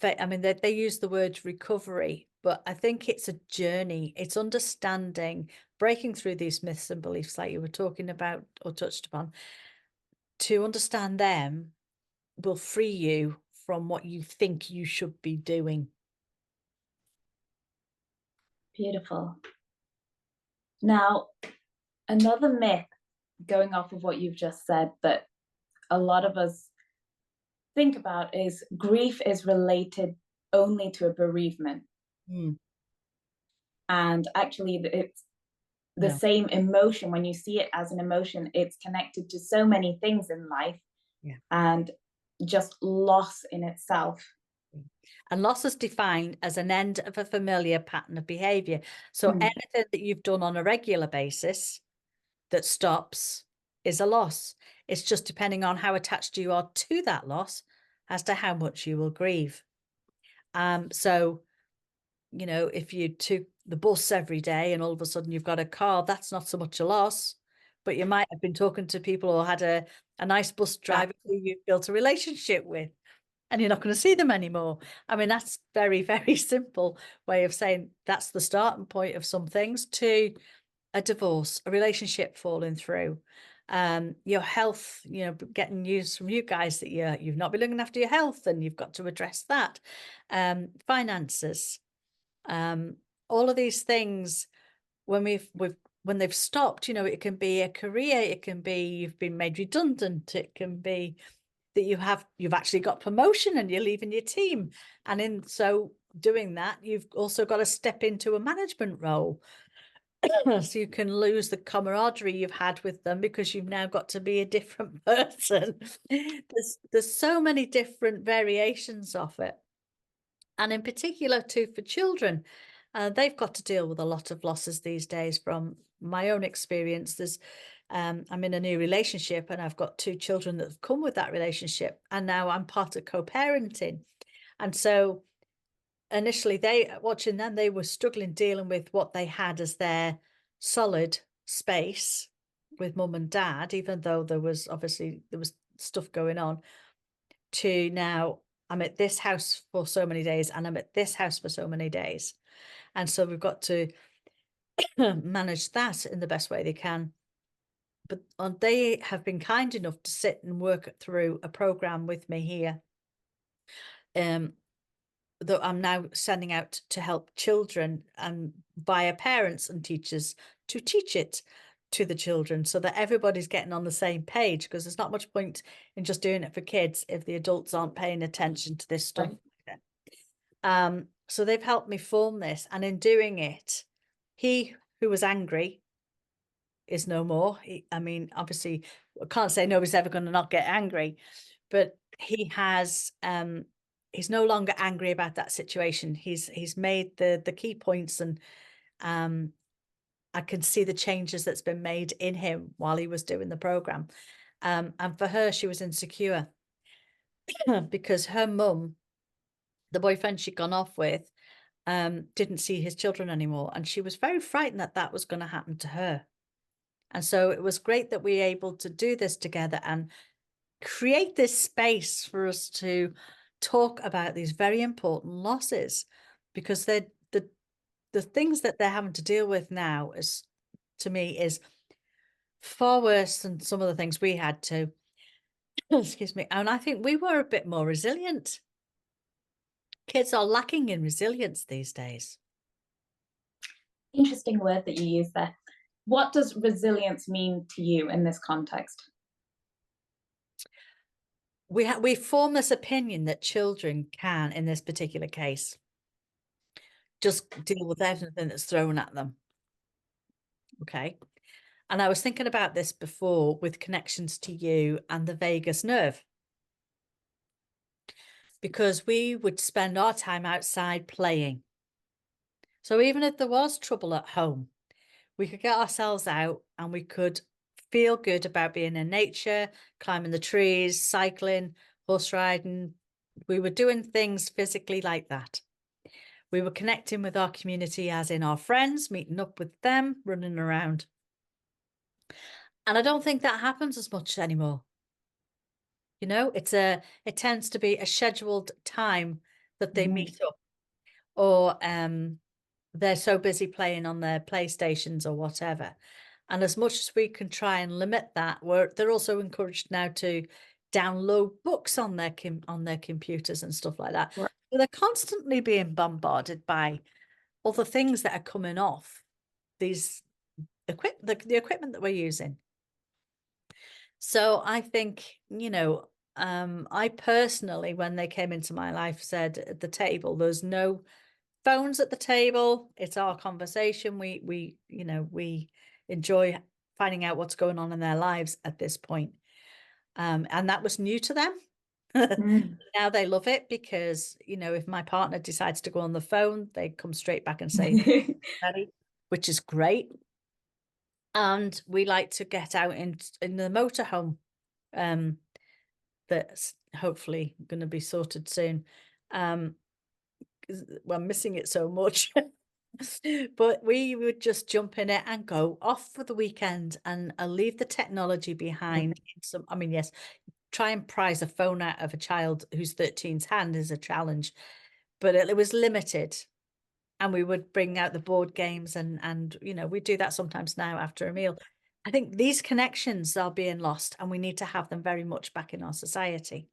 I mean, they use the word recovery, but I think it's a journey. It's understanding, breaking through these myths and beliefs like you were talking about or touched upon. To understand them will free you from what you think you should be doing. Beautiful. Now, another myth going off of what you've just said that a lot of us think about is grief is related only to a bereavement. Mm, And actually, it's the no. same emotion. When you see it as an emotion, it's connected to so many things in life Yeah. and just loss in itself. And loss is defined as an end of a familiar pattern of behavior. So Mm. anything that you've done on a regular basis that stops is a loss. It's just depending on how attached you are to that loss as to how much you will grieve. So, you know, if you took the bus every day and all of a sudden you've got a car, that's not so much a loss, but you might have been talking to people or had a nice bus driver who you've built a relationship with, and you're not going to see them anymore. I mean, that's very, very simple way of saying that's the starting point of some things to a divorce, a relationship falling through, your health, you know, getting news from you guys that you've not been looking after your health and you've got to address that. Finances, um, all of these things when when they've stopped, you know, it can be a career, it can be you've been made redundant, it can be that you've actually got promotion and you're leaving your team, and in so doing that you've also got to step into a management role. So you can lose the camaraderie you've had with them because you've now got to be a different person. There's so many different variations of it, and in particular too for children, they've got to deal with a lot of losses these days. From my own experience, I'm in a new relationship and I've got two children that have come with that relationship, and now I'm part of co-parenting. And so initially watching them, they were struggling dealing with what they had as their solid space with mum and dad, even though there was stuff going on, to now I'm at this house for so many days and I'm at this house for so many days. And so we've got to manage that in the best way they can. But they have been kind enough to sit and work through a program with me here, that I'm now sending out to help children and via parents and teachers to teach it to the children so that everybody's getting on the same page, because there's not much point in just doing it for kids if the adults aren't paying attention to this stuff. So they've helped me form this, and in doing it, he who was angry is no more. I mean, obviously, I can't say nobody's ever going to not get angry, but he's no longer angry about that situation. He's made the key points, and I can see the changes that's been made in him while he was doing the program. And for her, she was insecure because her mum, the boyfriend she'd gone off with, didn't see his children anymore, and she was very frightened that that was going to happen to her. And so it was great that we were able to do this together and create this space for us to talk about these very important losses, because they're the things that they're having to deal with now is, to me, is far worse than some of the things we had to. Excuse me. And I think we were a bit more resilient. Kids are lacking in resilience these days. Interesting word that you use there. What does resilience mean to you in this context? We form this opinion that children can, in this particular case, just deal with everything that's thrown at them. Okay. And I was thinking about this before with connections to you and the vagus nerve, because we would spend our time outside playing. So even if there was trouble at home, we could get ourselves out and we could feel good about being in nature, climbing the trees, cycling, horse riding. We were doing things physically like that. We were connecting with our community, as in our friends, meeting up with them, running around. And I don't think that happens as much anymore. You know, it tends to be a scheduled time that they meet up, or they're so busy playing on their PlayStations or whatever. And as much as we can try and limit that, they're also encouraged now to download books on their computers and stuff like that. Right. So they're constantly being bombarded by other things that are coming off these the equipment that we're using. So I think, I personally, when they came into my life, said at the table, there's no phones at the table. It's our conversation. We enjoy finding out what's going on in their lives at this point. And that was new to them. Mm. Now they love it because, if my partner decides to go on the phone, they come straight back and say, "Daddy," which is great. And we like to get out in the motorhome, that's hopefully going to be sorted soon. 'Cause we're missing it so much. But we would just jump in it and go off for the weekend and leave the technology behind. I mean, yes, try and prize a phone out of a child who's 13's hand is a challenge, but it was limited. And we would bring out the board games and we do that sometimes now after a meal. I think these connections are being lost, and we need to have them very much back in our society.